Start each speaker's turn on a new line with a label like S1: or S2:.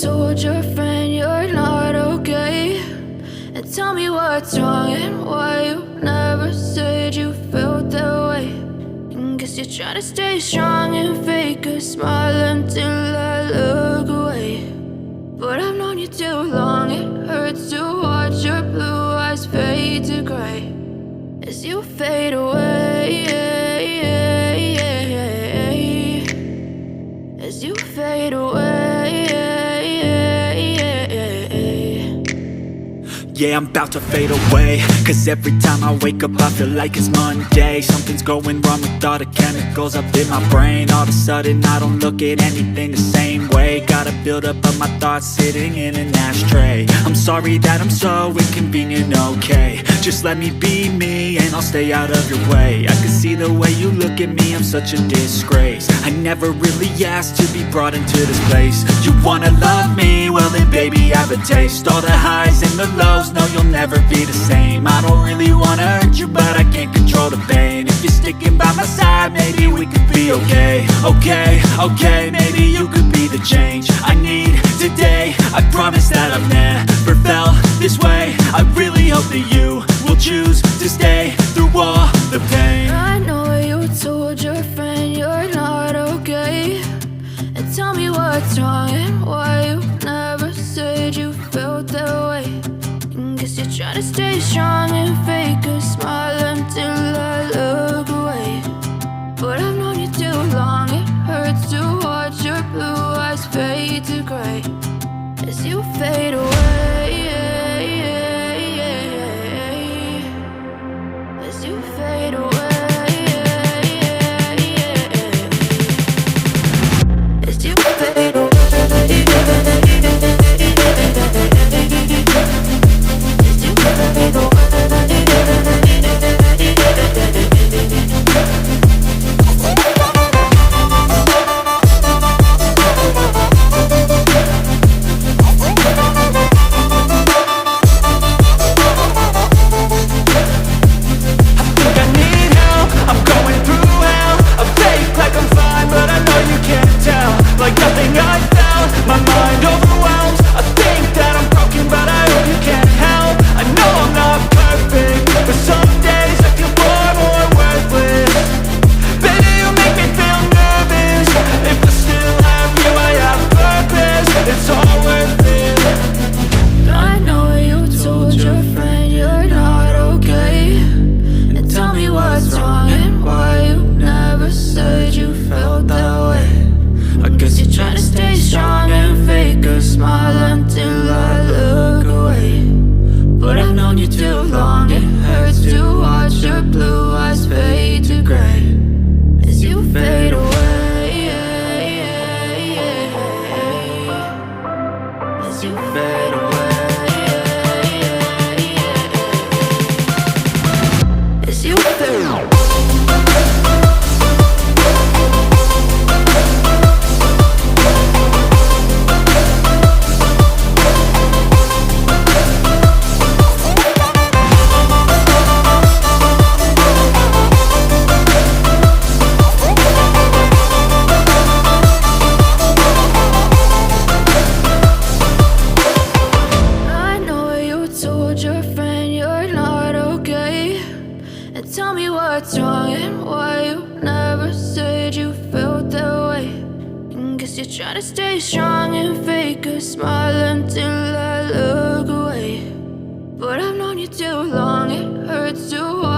S1: told your friend you're not okay, and tell me what's wrong and why you never said you felt that way. And guess you're trying to stay strong and fake a smile until I look away. But I've known you too long, it hurts to watch your blue eyes fade to gray as you fade away, as you fade away.
S2: Yeah, I'm about to fade away, cause every time I wake up I feel like it's Monday. Something's going wrong with all the chemicals up in my brain. All of a sudden I don't look at anything the same way. Gotta build up of my thoughts sitting in an ashtray. I'm sorry that I'm so inconvenient, okay. Just let me be me and I'll stay out of your way. I can see the way you look at me, I'm such a disgrace. I never really asked to be brought into this place. You wanna love me? Well then baby I have a taste. All the highs and the lows, no you'll never be the same. I don't really wanna hurt you but I can't control the pain. If you're sticking by my side maybe we could be okay. Okay, maybe you could be the change I need today. I promise that I've never felt this way. I really hope that you will choose to stay through all the pain.
S1: I know you told your friend you're not okay, and tell me what's wrong and why you never said you felt that way. And guess you're trying to stay strong and fake a smile until I look away. But I've known you too long, it hurts to watch your blue eyes fade to gray as you fade away, as you fade away, as you fade away. Try to stay strong and fake a smile until I look away. But I've known you too long, it hurts to watch